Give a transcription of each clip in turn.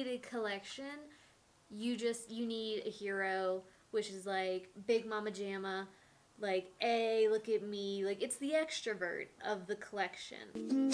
a collection, you need a hero, which is like Big Mama Jamma, like, hey, look at me. Like, it's the extrovert of the collection.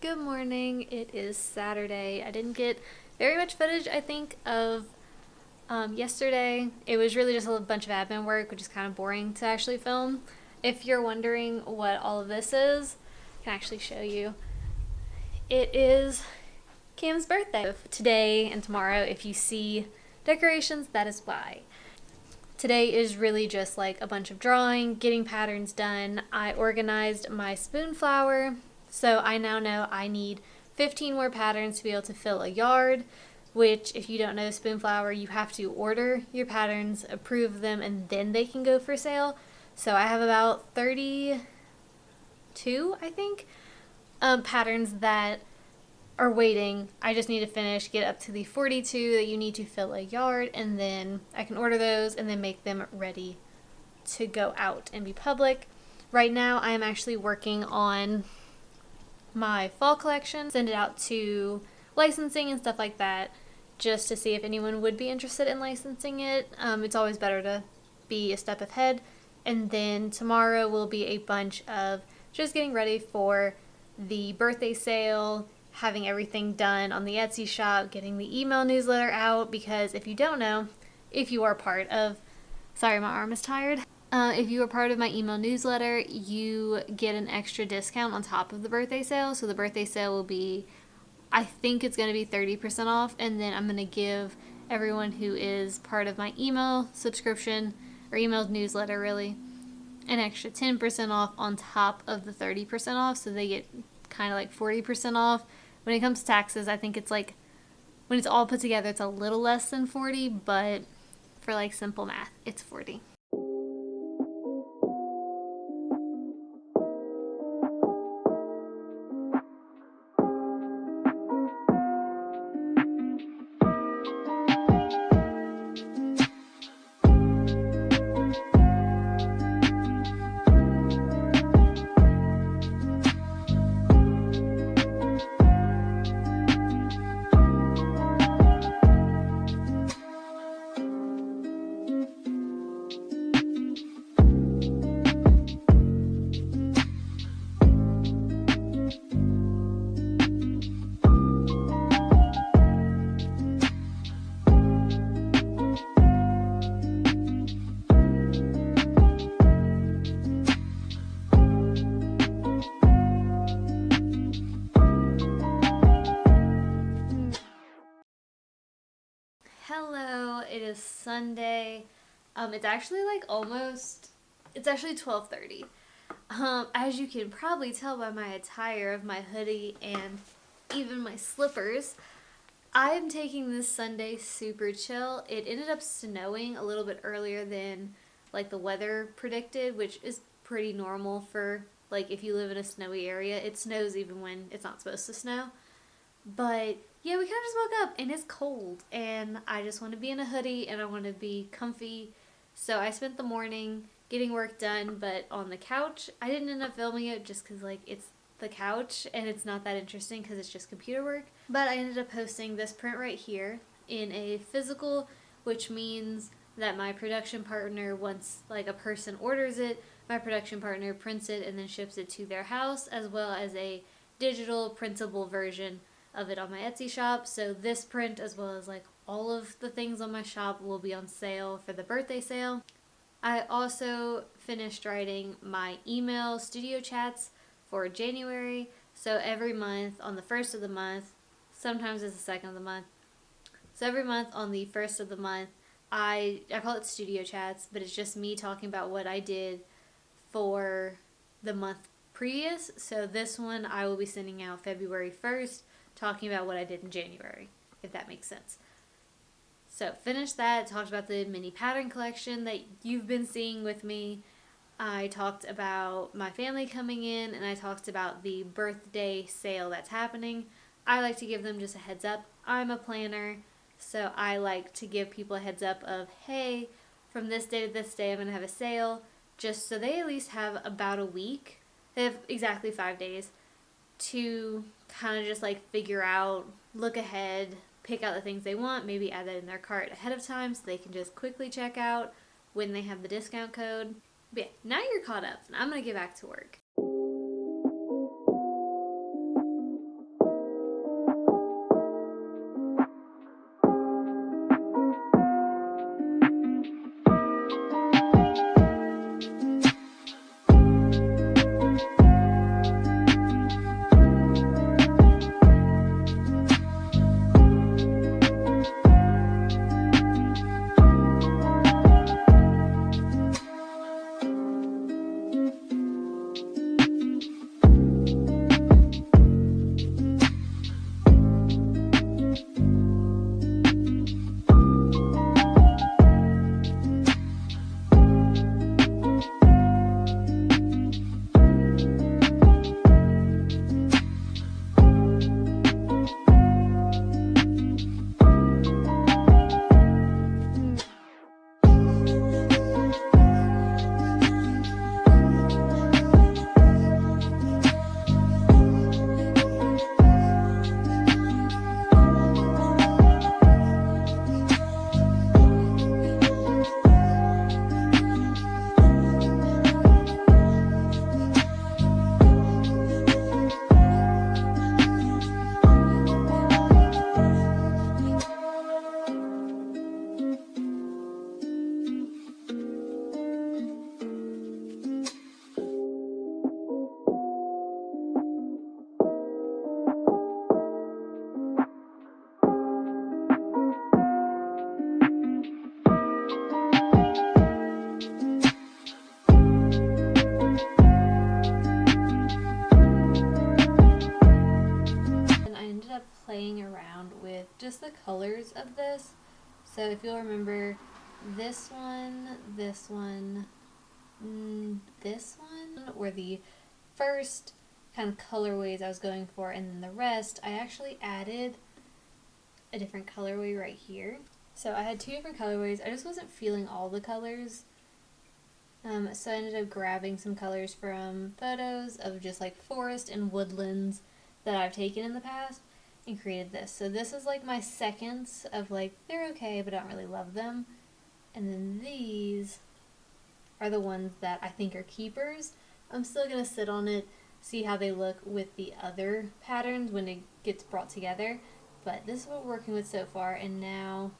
Good morning. It is Saturday. I didn't get very much footage, I think, of yesterday. It was really just a bunch of admin work, which is kind of boring to actually film. If you're wondering what all of this is, I can actually show you. It is Cam's birthday. Today and tomorrow, if you see decorations, that is why. Today is really just like a bunch of drawing, getting patterns done. I organized my spoon flower. So I now know I need 15 more patterns to be able to fill a yard, which, if you don't know Spoonflower, you have to order your patterns, approve them, and then they can go for sale. So I have about 32, I think, patterns that are waiting. I just need to get up to the 42 that you need to fill a yard, and then I can order those and then make them ready to go out and be public. Right now I am actually working on my fall collection, send it out to licensing and stuff like that, just to see if anyone would be interested in licensing it. It's always better to be a step ahead. And then tomorrow will be a bunch of just getting ready for the birthday sale, having everything done on the Etsy shop, getting the email newsletter out, because if you don't know, if you are part of, sorry, my arm is tired. If you are part of my email newsletter, you get an extra discount on top of the birthday sale. So the birthday sale will be, I think it's going to be 30% off. And then I'm going to give everyone who is part of my email subscription, or email newsletter really, an extra 10% off on top of the 30% off. So they get kind of like 40% off. When it comes to taxes, I think it's like, when it's all put together, it's a little less than 40, but for like simple math, it's 40. Hello, it is Sunday. It's actually it's actually 12:30. As you can probably tell by my attire of my hoodie and even my slippers. I'm taking this Sunday super chill. It ended up snowing a little bit earlier than like the weather predicted, which is pretty normal for like if you live in a snowy area. It snows even when it's not supposed to snow. But yeah, we kind of just woke up and it's cold and I just want to be in a hoodie and I want to be comfy. So I spent the morning getting work done, but on the couch. I didn't end up filming it just because like it's the couch and it's not that interesting because it's just computer work. But I ended up posting this print right here in a physical, which means that my production partner, once like a person orders it, my production partner prints it and then ships it to their house, as well as a digital printable version of it on my Etsy shop. So this print, as well as like all of the things on my shop, will be on sale for the birthday sale. I also finished writing my email studio chats for January. So every month on the first of the month, sometimes it's the second of the month. So every month on the first of the month, I call it studio chats, but it's just me talking about what I did for the month previous. So this one I will be sending out February 1st, talking about what I did in January, if that makes sense. So finished that, talked about the mini pattern collection that you've been seeing with me. I talked about my family coming in, and I talked about the birthday sale that's happening. I like to give them just a heads up. I'm a planner, so I like to give people a heads up of, hey, from this day to this day I'm going to have a sale, just so they at least have about a week. They have exactly 5 days to kind of just like figure out, look ahead, pick out the things they want, maybe add that in their cart ahead of time so they can just quickly check out when they have the discount code. But yeah, now you're caught up and I'm going to get back to work. Playing around with just the colors of this. So if you'll remember, this one, this one, this one were the first kind of colorways I was going for, and then the rest I actually added a different colorway right here. So I had 2 different colorways. I just wasn't feeling all the colors. So I ended up grabbing some colors from photos of just like forest and woodlands that I've taken in the past and created this. So this is like my seconds of like, they're okay, but I don't really love them. And then these are the ones that I think are keepers. I'm still going to sit on it, see how they look with the other patterns when it gets brought together. But this is what we're working with so far, and now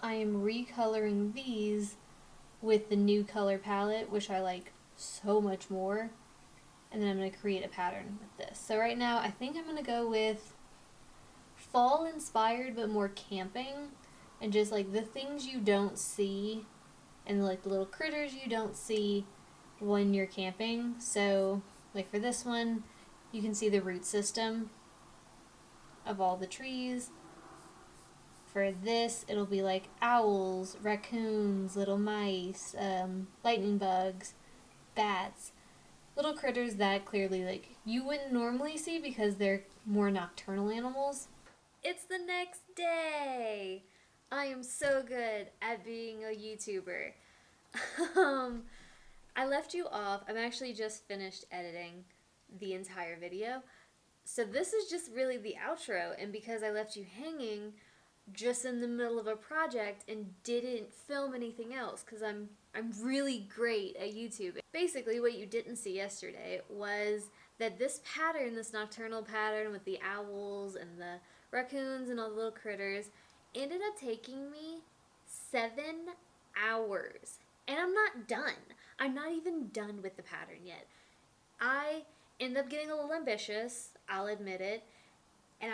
I am recoloring these with the new color palette, which I like so much more. And then I'm going to create a pattern with this. So right now, I think I'm going to go with fall inspired, but more camping. And just like the things you don't see, and like the little critters you don't see when you're camping. So like for this one, you can see the root system of all the trees. For this, it'll be like owls, raccoons, little mice, lightning bugs, bats, little critters that clearly like you wouldn't normally see because they're more nocturnal animals. It's the next day. I am so good at being a YouTuber. I left you off. I'm actually just finished editing the entire video. So this is just really the outro, and because I left you hanging just in the middle of a project and didn't film anything else because I'm really great at YouTube. Basically what you didn't see yesterday was that this pattern, this nocturnal pattern with the owls and the raccoons and all the little critters, ended up taking me 7 hours. And I'm not done. I'm not even done with the pattern yet. I end up getting a little ambitious, I'll admit it, and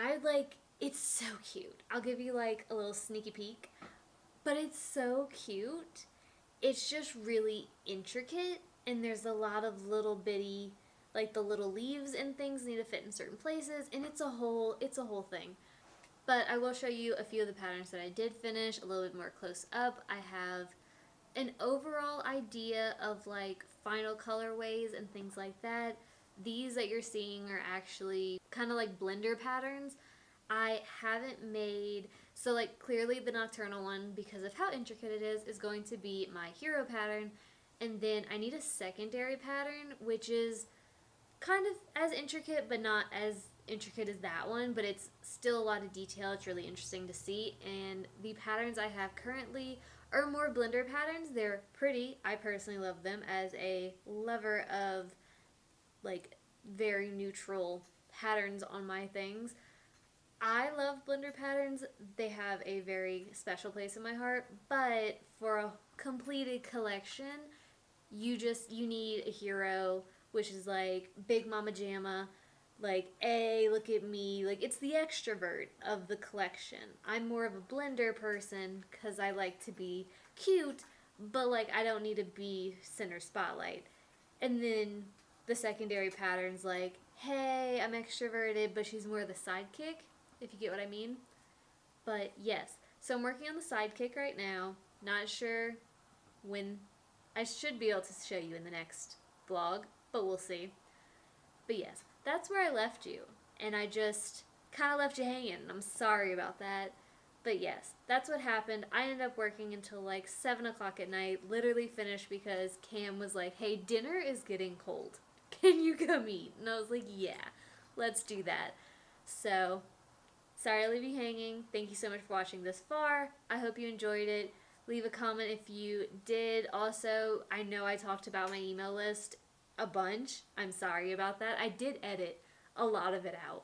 it's so cute. I'll give you like a little sneaky peek, but it's so cute. It's just really intricate, and there's a lot of little bitty, like the little leaves and things need to fit in certain places, and it's a whole thing. But I will show you a few of the patterns that I did finish a little bit more close up. I have an overall idea of like final colorways and things like that. These that you're seeing are actually kind of like blender patterns. I haven't made, so like clearly the nocturnal one, because of how intricate it is going to be my hero pattern. And then I need a secondary pattern, which is kind of as intricate, but not as intricate as that one, but it's still a lot of detail. It's really interesting to see. And the patterns I have currently are more blender patterns. They're pretty. I personally love them as a lover of like very neutral patterns on my things. I love blender patterns. They have a very special place in my heart, but for a completed collection, you need a hero, which is like Big Mama Jamma, like, hey, look at me. Like, it's the extrovert of the collection. I'm more of a blender person because I like to be cute, but like I don't need to be center spotlight. And then the secondary patterns like, hey, I'm extroverted, but she's more the sidekick, if you get what I mean. But yes, so I'm working on the sidekick right now. Not sure when. I should be able to show you in the next vlog, but we'll see. But yes, that's where I left you. And I just kind of left you hanging. I'm sorry about that. But yes, that's what happened. I ended up working until like 7 o'clock at night. Literally finished because Cam was like, hey, dinner is getting cold. Can you come eat? And I was like, yeah, let's do that. So, sorry to leave you hanging. Thank you so much for watching this far. I hope you enjoyed it. Leave a comment if you did. Also, I know I talked about my email list a bunch. I'm sorry about that. I did edit a lot of it out.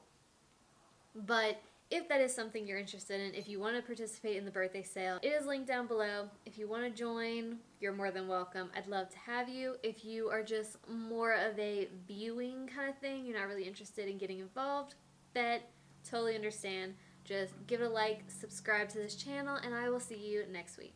But if that is something you're interested in, if you want to participate in the birthday sale, it is linked down below. If you want to join, you're more than welcome. I'd love to have you. If you are just more of a viewing kind of thing, you're not really interested in getting involved, that totally understand. Just give it a like, subscribe to this channel, and I will see you next week.